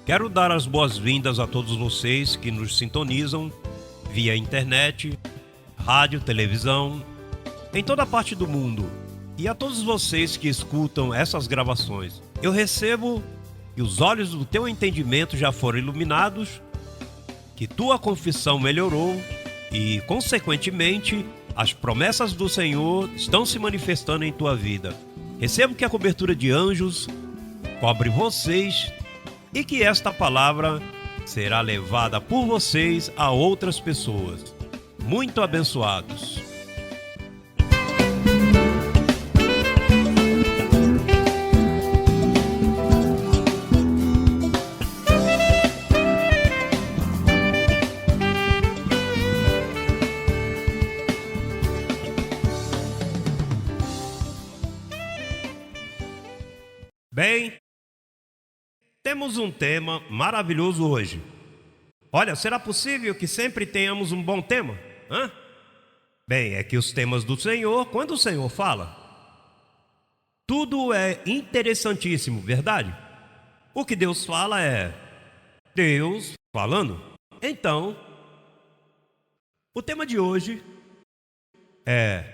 Quero dar as boas-vindas a todos vocês que nos sintonizam via internet, rádio, televisão, em toda parte do mundo. E a todos vocês que escutam essas gravações. Eu recebo que os olhos do teu entendimento já foram iluminados, que tua confissão melhorou e, consequentemente, as promessas do Senhor estão se manifestando em tua vida. Recebo que a cobertura de anjos cobre vocês e que esta palavra será levada por vocês a outras pessoas. Muito abençoados. Bem, temos um tema maravilhoso hoje. Olha, será possível que sempre tenhamos um bom tema? Bem, é que os temas do Senhor, quando o Senhor fala, tudo é interessantíssimo, verdade? O que Deus fala é Deus falando. Então, o tema de hoje é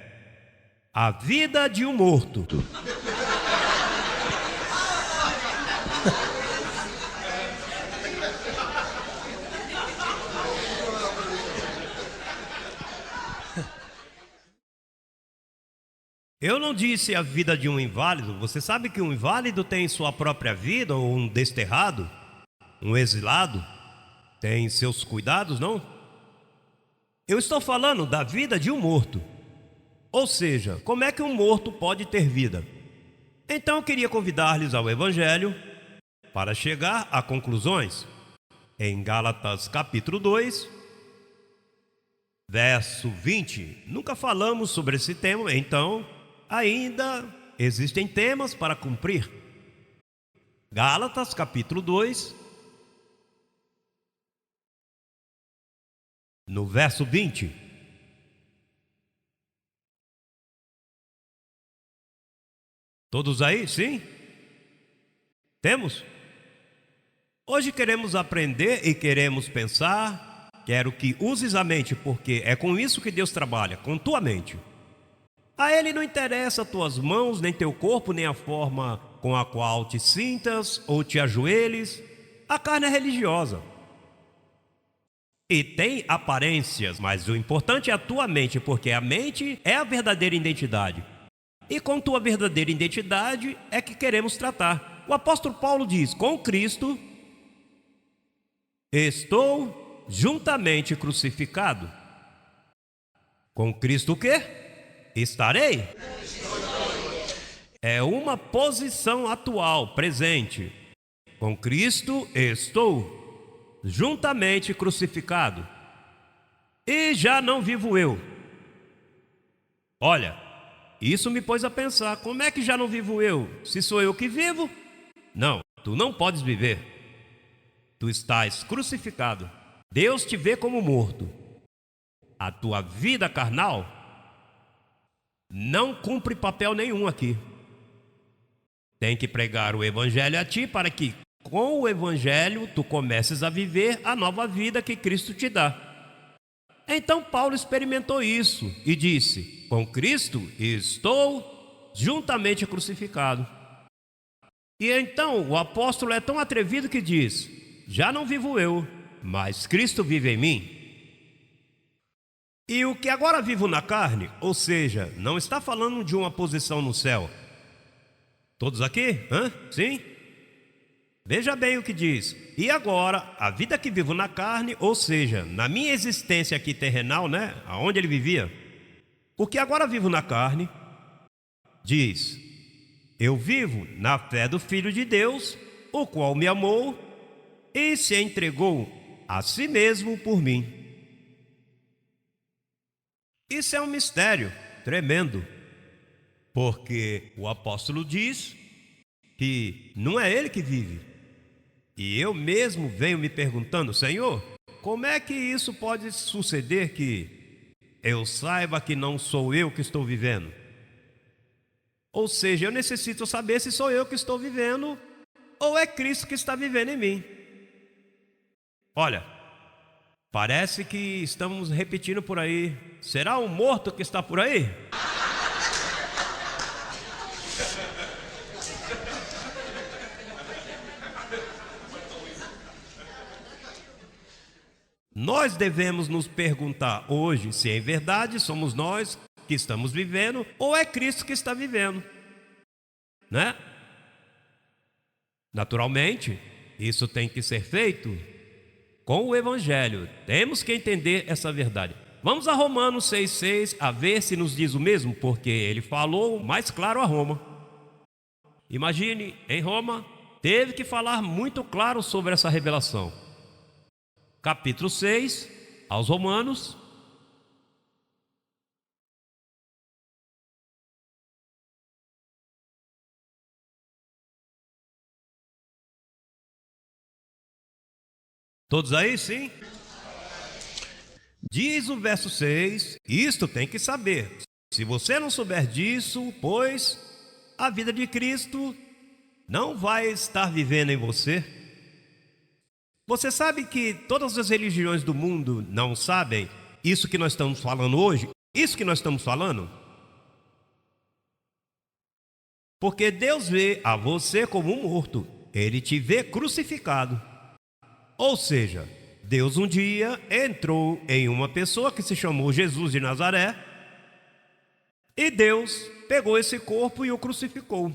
a vida de um morto. Eu não disse a vida de um inválido. Você sabe que um inválido tem sua própria vida, ou um desterrado, um exilado, tem seus cuidados, não? Eu estou falando da vida de um morto. Ou seja, como é que um morto pode ter vida? Então eu queria convidar-lhes ao Evangelho para chegar a conclusões. Em Gálatas capítulo 2, verso 20. Nunca falamos sobre esse tema, então ainda existem temas para cumprir. Gálatas capítulo 2, no verso 20. Todos aí? Sim? Temos? Hoje queremos aprender e queremos pensar. Quero que uses a mente, porque é com isso que Deus trabalha, com tua mente. A Ele não interessa tuas mãos, nem teu corpo, nem a forma com a qual te sintas ou te ajoelhes. A carne é religiosa e tem aparências, mas o importante é a tua mente, porque a mente é a verdadeira identidade. E com tua verdadeira identidade é que queremos tratar. O apóstolo Paulo diz: com Cristo estou juntamente crucificado. Com Cristo o quê? Estarei. É uma posição atual, presente. Com Cristo estou juntamente crucificado. E já não vivo eu. Olha, isso me pôs a pensar: como é que já não vivo eu? Se sou eu que vivo? Não, tu não podes viver. Tu estás crucificado. Deus te vê como morto. A tua vida carnal não cumpre papel nenhum aqui. Tem que pregar o Evangelho a ti, para que com o Evangelho tu comeces a viver a nova vida que Cristo te dá. Então Paulo experimentou isso e disse: com Cristo estou juntamente crucificado. E então o apóstolo é tão atrevido que diz: já não vivo eu, mas Cristo vive em mim. E o que agora vivo na carne, ou seja, não está falando de uma posição no céu. Todos aqui? Sim? Veja bem o que diz. E agora, a vida que vivo na carne, ou seja, na minha existência aqui terrenal, aonde ele vivia. O que agora vivo na carne, diz: eu vivo na fé do Filho de Deus, o qual me amou e se entregou a si mesmo por mim. Isso é um mistério tremendo, porque o apóstolo diz que não é ele que vive. E eu mesmo venho me perguntando: Senhor, como é que isso pode suceder, que eu saiba que não sou eu que estou vivendo? Ou seja, eu necessito saber se sou eu que estou vivendo ou é Cristo que está vivendo em mim. Olha, parece que estamos repetindo por aí. Será um morto que está por aí? Nós devemos nos perguntar hoje se em verdade somos nós que estamos vivendo ou é Cristo que está vivendo, né? Naturalmente, isso tem que ser feito com o Evangelho. Temos que entender essa verdade. Vamos a Romanos 6,6 a ver se nos diz o mesmo, porque ele falou mais claro a Roma. Imagine, em Roma, teve que falar muito claro sobre essa revelação. Capítulo 6, aos Romanos. Todos aí, sim? Diz o verso 6, isto tem que saber. Se você não souber disso, pois a vida de Cristo não vai estar vivendo em você. Você sabe que todas as religiões do mundo não sabem isso que nós estamos falando hoje? Isso que nós estamos falando? Porque Deus vê a você como um morto. Ele te vê crucificado. Ou seja, Deus um dia entrou em uma pessoa que se chamou Jesus de Nazaré, e Deus pegou esse corpo e o crucificou.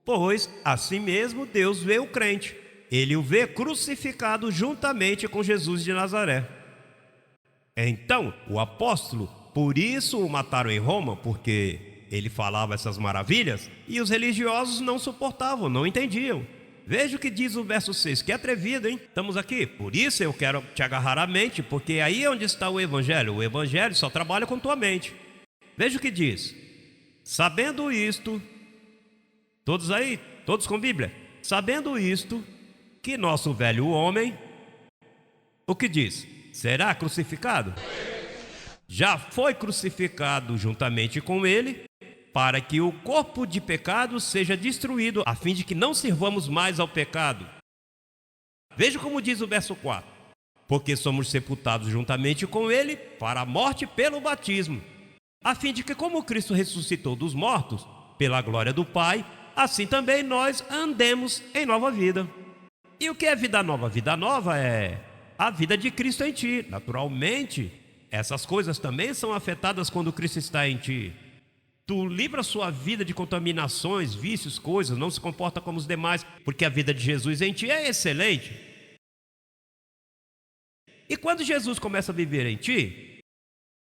Pois, assim mesmo, Deus vê o crente. Ele o vê crucificado juntamente com Jesus de Nazaré. Então, o apóstolo, por isso o mataram em Roma, porque ele falava essas maravilhas, e os religiosos não suportavam, não entendiam. Veja o que diz o verso 6, que atrevido, hein? Estamos aqui, por isso eu quero te agarrar à mente, porque aí é onde está o Evangelho. O Evangelho só trabalha com tua mente. Veja o que diz. Sabendo isto, todos aí, todos com Bíblia. Sabendo isto, que nosso velho homem, o que diz? Será crucificado? Já foi crucificado juntamente com ele, para que o corpo de pecado seja destruído, a fim de que não sirvamos mais ao pecado. Veja como diz o verso 4. Porque somos sepultados juntamente com ele para a morte pelo batismo, a fim de que, como Cristo ressuscitou dos mortos, pela glória do Pai, assim também nós andemos em nova vida. E o que é vida nova? Vida nova é a vida de Cristo em ti. Naturalmente, essas coisas também são afetadas quando Cristo está em ti. Tu livra a sua vida de contaminações, vícios, coisas, não se comporta como os demais, porque a vida de Jesus em ti é excelente. E quando Jesus começa a viver em ti,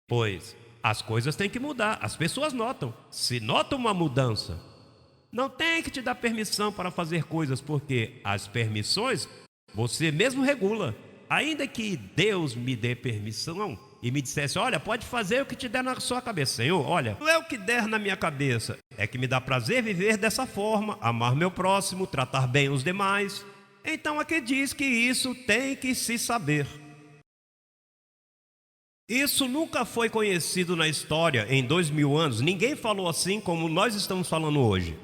pois as coisas têm que mudar, as pessoas notam, se nota uma mudança. Não tem que te dar permissão para fazer coisas, porque as permissões você mesmo regula. Ainda que Deus me dê permissão e me dissesse, olha, pode fazer o que te der na sua cabeça. Senhor, olha, não é o que der na minha cabeça, é que me dá prazer viver dessa forma, amar meu próximo, tratar bem os demais. Então aqui diz que isso tem que se saber. Isso nunca foi conhecido na história em 2000 anos. Ninguém falou assim como nós estamos falando hoje.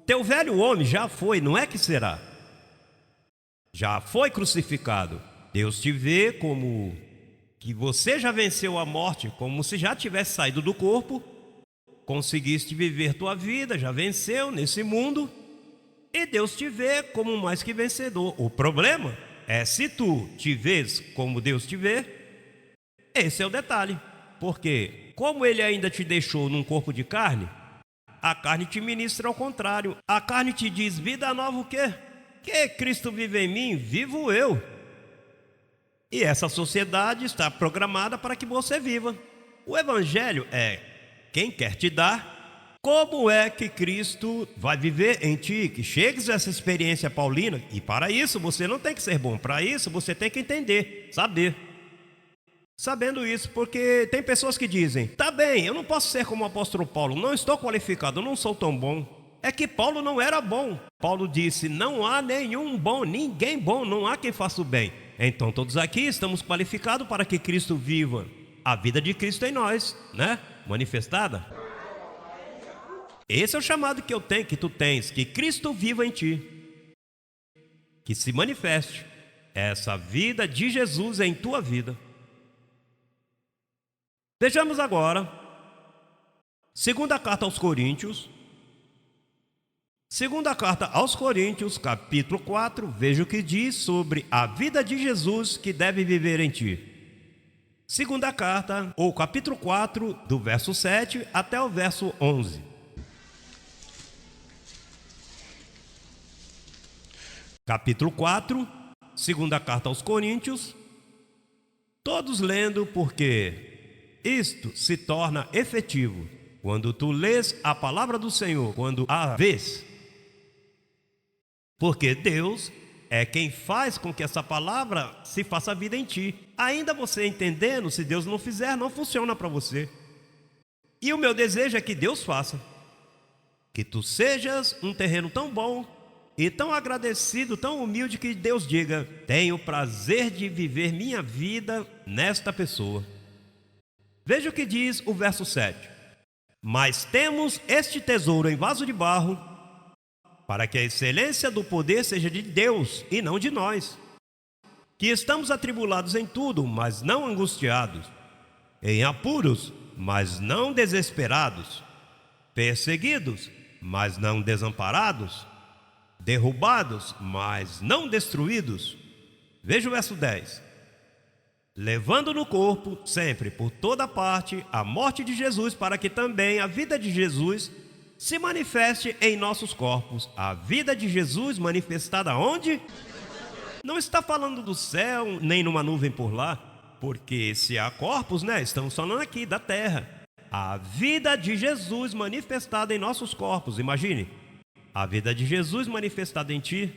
Teu velho homem já foi, não é que será? Já foi crucificado. Deus te vê como que você já venceu a morte, como se já tivesse saído do corpo, conseguiste viver tua vida, já venceu nesse mundo, e Deus te vê como mais que vencedor. O problema é se tu te vês como Deus te vê, esse é o detalhe, porque como Ele ainda te deixou num corpo de carne, a carne te ministra ao contrário. A carne te diz, vida nova o quê? Que Cristo vive em mim, vivo eu. E essa sociedade está programada para que você viva. O Evangelho é quem quer te dar. Como é que Cristo vai viver em ti? Que chegues a essa experiência paulina. E para isso você não tem que ser bom. Para isso você tem que entender, saber. Sabendo isso, porque tem pessoas que dizem, tá bem, eu não posso ser como o apóstolo Paulo, não estou qualificado, eu não sou tão bom. É que Paulo não era bom. Paulo disse, não há nenhum bom, ninguém bom, não há quem faça o bem. Então todos aqui estamos qualificados para que Cristo viva a vida de Cristo em nós, né? Manifestada. Esse é o chamado que eu tenho, que tu tens, que Cristo viva em ti, que se manifeste. essa vida de Jesus em tua vida. Vejamos agora, segunda carta aos Coríntios, capítulo 4, veja o que diz sobre a vida de Jesus que deve viver em ti. Segunda carta, ou capítulo 4, do verso 7 até o verso 11. Capítulo 4, segunda carta aos Coríntios, todos lendo, porque isto se torna efetivo quando tu lês a palavra do Senhor, quando a vês. Porque Deus é quem faz com que essa palavra se faça vida em ti. Ainda você entendendo, se Deus não fizer, não funciona para você. E o meu desejo é que Deus faça. Que tu sejas um terreno tão bom e tão agradecido, tão humilde, que Deus diga: tenho prazer de viver minha vida nesta pessoa. Veja o que diz o verso 7. Mas temos este tesouro em vaso de barro, para que a excelência do poder seja de Deus e não de nós, que estamos atribulados em tudo, mas não angustiados, em apuros, mas não desesperados, perseguidos, mas não desamparados, derrubados, mas não destruídos. Veja o verso 10. Levando no corpo, sempre por toda parte, a morte de Jesus, para que também a vida de Jesus se manifeste em nossos corpos. A vida de Jesus manifestada onde? Não está falando do céu, nem numa nuvem por lá, porque se há corpos, estamos falando aqui da terra. A vida de Jesus manifestada em nossos corpos. Imagine, a vida de Jesus manifestada em ti.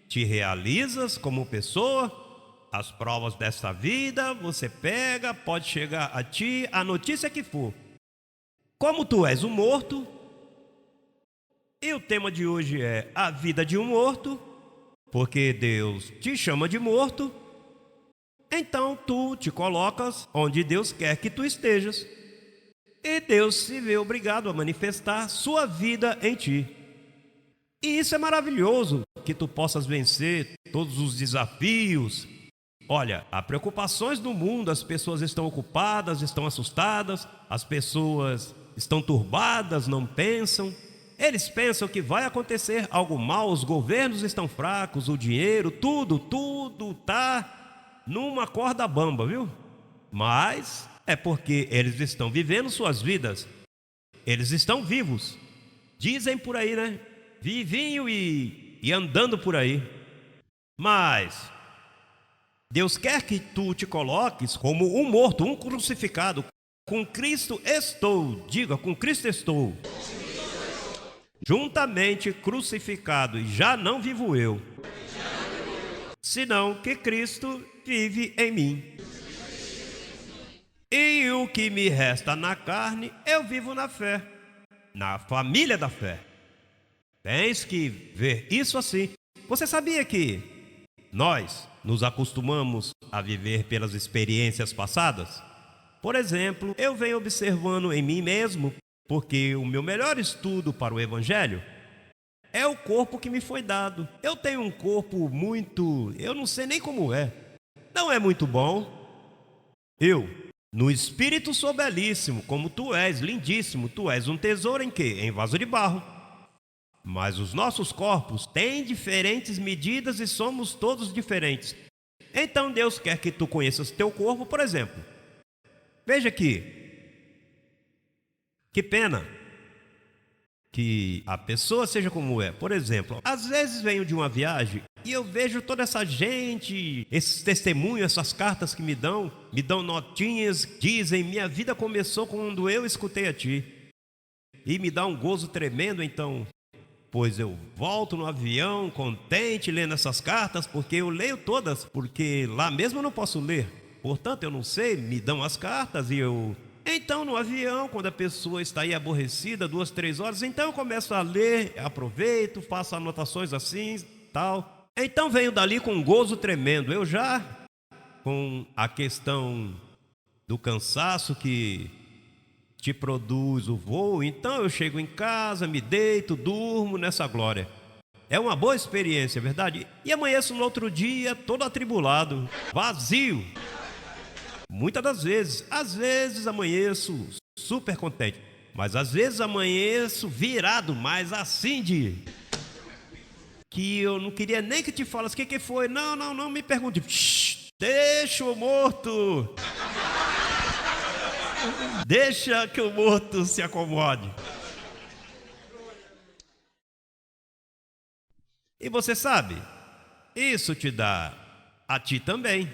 Te realizas como pessoa. As provas desta vida você pega, pode chegar a ti a notícia que for. Como tu és um morto, e o tema de hoje é a vida de um morto, porque Deus te chama de morto, então tu te colocas onde Deus quer que tu estejas, e Deus se vê obrigado a manifestar sua vida em ti. E isso é maravilhoso, que tu possas vencer todos os desafios. Olha, há preocupações no mundo, as pessoas estão ocupadas, estão assustadas, as pessoas estão turbadas, não pensam. Eles pensam que vai acontecer algo mal, os governos estão fracos, o dinheiro, tudo está numa corda bamba, viu? Mas é porque eles estão vivendo suas vidas, eles estão vivos. Dizem por aí, vivinho e andando por aí. Mas Deus quer que tu te coloques como um morto, um crucificado. Com Cristo estou, diga, com Cristo estou juntamente crucificado, e já não vivo eu, senão que Cristo vive em mim. E o que me resta na carne, eu vivo na fé, na família da fé. Tens que ver isso assim. Você sabia que nós nos acostumamos a viver pelas experiências passadas? Por exemplo, eu venho observando em mim mesmo, porque o meu melhor estudo para o Evangelho é o corpo que me foi dado. Eu tenho um corpo eu não sei nem como é. Não é muito bom. Eu, no espírito, sou belíssimo, como tu és, lindíssimo. Tu és um tesouro em quê? Em vaso de barro. Mas os nossos corpos têm diferentes medidas e somos todos diferentes. Então Deus quer que tu conheças teu corpo, por exemplo. Veja aqui. Que pena que a pessoa seja como é. Por exemplo, às vezes venho de uma viagem e eu vejo toda essa gente, esses testemunhos, essas cartas que me dão notinhas, dizem: minha vida começou quando eu escutei a ti. E me dá um gozo tremendo, então, pois eu volto no avião contente lendo essas cartas, porque eu leio todas, porque lá mesmo eu não posso ler. Portanto, eu não sei, me dão as cartas e eu... Então, no avião, quando a pessoa está aí aborrecida, 2, 3 horas, então eu começo a ler, aproveito, faço anotações assim, tal. Então venho dali com um gozo tremendo. Eu já, com a questão do cansaço que te produz o voo, então eu chego em casa, me deito, durmo nessa glória. É uma boa experiência, é verdade? E amanheço no outro dia todo atribulado, vazio. Muitas das vezes, às vezes amanheço super contente, mas às vezes amanheço virado, mas assim de que eu não queria nem que te falasse o que foi. Não, não, não me pergunte. Shhh, deixa o morto. Deixa que o morto se acomode. E você sabe, isso te dá a ti também.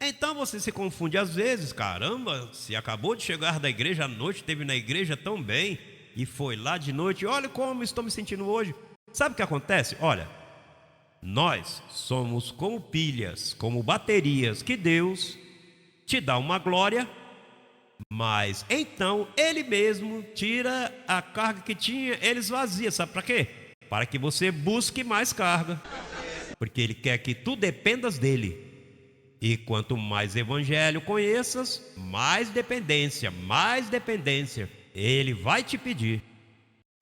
Então você se confunde às vezes. Caramba, se acabou de chegar da igreja à noite, esteve na igreja tão bem e foi lá de noite. Olha como estou me sentindo hoje. Sabe o que acontece? Olha, nós somos como pilhas, como baterias que Deus te dá uma glória, mas então Ele mesmo tira a carga que tinha, Ele esvazia. Sabe para quê? Para que você busque mais carga, porque Ele quer que tu dependas dEle. E quanto mais evangelho conheças, mais dependência Ele vai te pedir.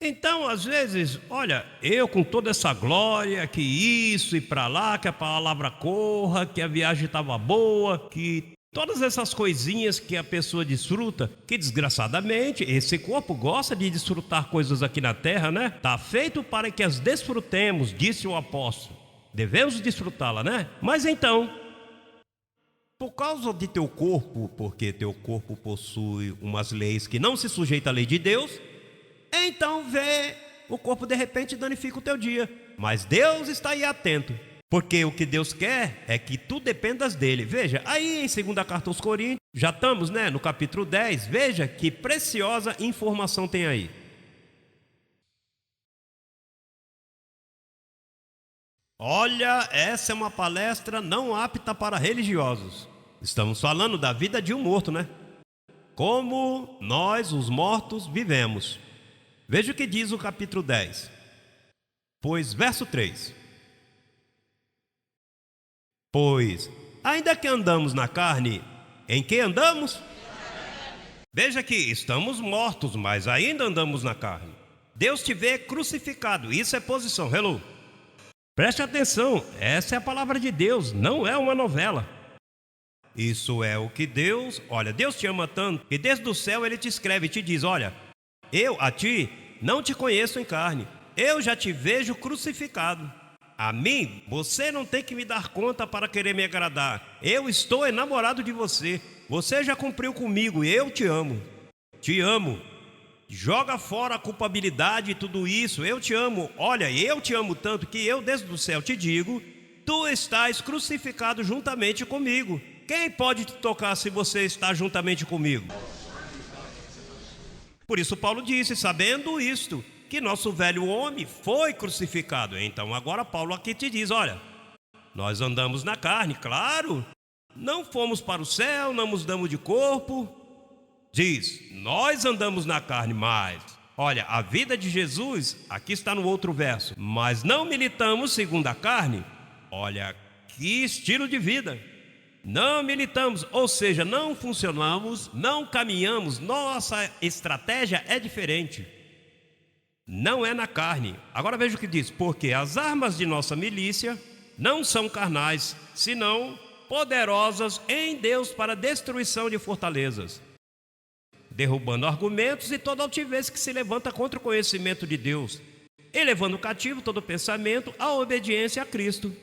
Então, às vezes, olha, eu com toda essa glória, que isso e para lá, que a palavra corra, que a viagem estava boa, que todas essas coisinhas que a pessoa desfruta, que desgraçadamente esse corpo gosta de desfrutar coisas aqui na terra, né? Tá feito para que as desfrutemos, disse o apóstolo. Devemos desfrutá-la, né? Mas então, por causa de teu corpo, porque teu corpo possui umas leis que não se sujeitam à lei de Deus, então o corpo de repente danifica o teu dia. Mas Deus está aí atento, porque o que Deus quer é que tu dependas dele. Veja, aí em 2ª carta aos Coríntios, já estamos, né, no capítulo 10. Veja que preciosa informação tem aí. Olha, essa é uma palestra não apta para religiosos. Estamos falando da vida de um morto, né? Como nós, os mortos, vivemos. Veja o que diz o capítulo 10. Pois, verso 3. Pois, ainda que andamos na carne, em que andamos? Veja que estamos mortos, mas ainda andamos na carne. Deus te vê crucificado, isso é posição, hello. Preste atenção, essa é a palavra de Deus, não é uma novela. Isso é o que Deus, olha, Deus te ama tanto, que desde o céu Ele te escreve e te diz, olha, eu a ti não te conheço em carne, eu já te vejo crucificado. A mim, você não tem que me dar conta para querer me agradar. Eu estou enamorado de você. Você já cumpriu comigo e eu te amo. Te amo. Joga fora a culpabilidade e tudo isso. Eu te amo. Olha, eu te amo tanto que eu desde o céu te digo, tu estás crucificado juntamente comigo. Quem pode te tocar se você está juntamente comigo? Por isso Paulo disse, sabendo isto, que nosso velho homem foi crucificado. Então agora Paulo aqui te diz, olha, nós andamos na carne, claro, não fomos para o céu, não nos damos de corpo. Diz, nós andamos na carne, mas, olha, a vida de Jesus, aqui está no outro verso, mas não militamos segundo a carne. Olha, que estilo de vida. Não militamos, ou seja, não funcionamos, não caminhamos, nossa estratégia é diferente. Não é na carne. Agora veja o que diz, porque as armas de nossa milícia não são carnais, senão poderosas em Deus para a destruição de fortalezas, derrubando argumentos e toda altivez que se levanta contra o conhecimento de Deus, e levando cativo todo pensamento à obediência a Cristo.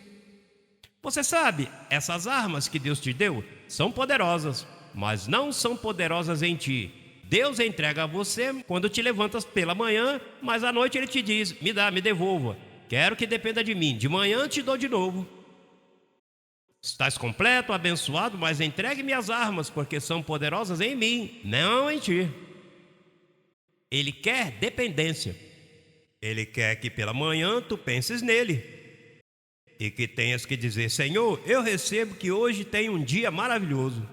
Você sabe, essas armas que Deus te deu são poderosas, mas não são poderosas em ti. Deus entrega a você quando te levantas pela manhã, mas à noite Ele te diz, me dá, me devolva. Quero que dependa de mim, de manhã te dou de novo. Estás completo, abençoado, mas entregue-me as armas, porque são poderosas em mim, não em ti. Ele quer dependência. Ele quer que pela manhã tu penses nele. E que tenhas que dizer, Senhor, eu recebo que hoje tem um dia maravilhoso.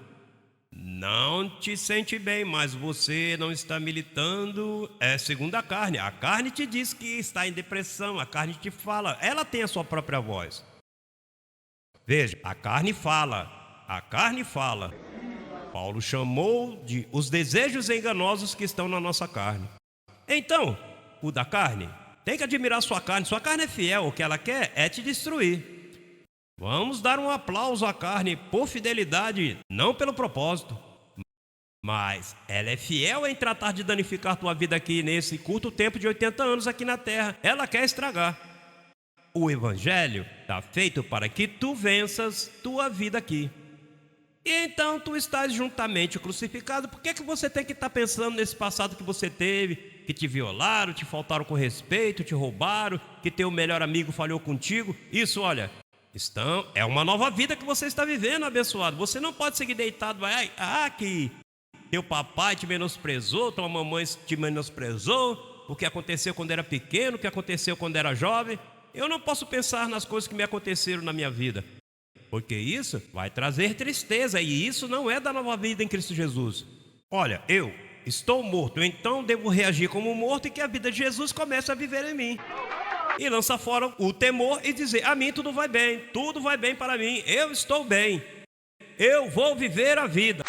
Não te sente bem, mas você não está militando segundo a carne. A carne te diz que está em depressão, a carne te fala, ela tem a sua própria voz. Veja, a carne fala, a carne fala. Paulo chamou de os desejos enganosos que estão na nossa carne. Então, o da carne tem que admirar sua carne. Sua carne é fiel, o que ela quer é te destruir. Vamos dar um aplauso à carne por fidelidade, não pelo propósito. Mas ela é fiel em tratar de danificar tua vida aqui nesse curto tempo de 80 anos aqui na terra. Ela quer estragar. O evangelho está feito para que tu venças tua vida aqui. E então tu estás juntamente crucificado. Por que você tem que estar pensando nesse passado que você teve? Que te violaram, te faltaram com respeito, te roubaram, que teu melhor amigo falhou contigo? Isso, olha, é uma nova vida que você está vivendo, abençoado. Você não pode seguir deitado, que teu papai te menosprezou, tua mamãe te menosprezou, o que aconteceu quando era pequeno, o que aconteceu quando era jovem. Eu não posso pensar nas coisas que me aconteceram na minha vida, porque isso vai trazer tristeza, e isso não é da nova vida em Cristo Jesus. Olha, eu estou morto, então devo reagir como morto e que a vida de Jesus comece a viver em mim. E lança fora o temor e dizer: a mim tudo vai bem para mim, eu estou bem, eu vou viver a vida.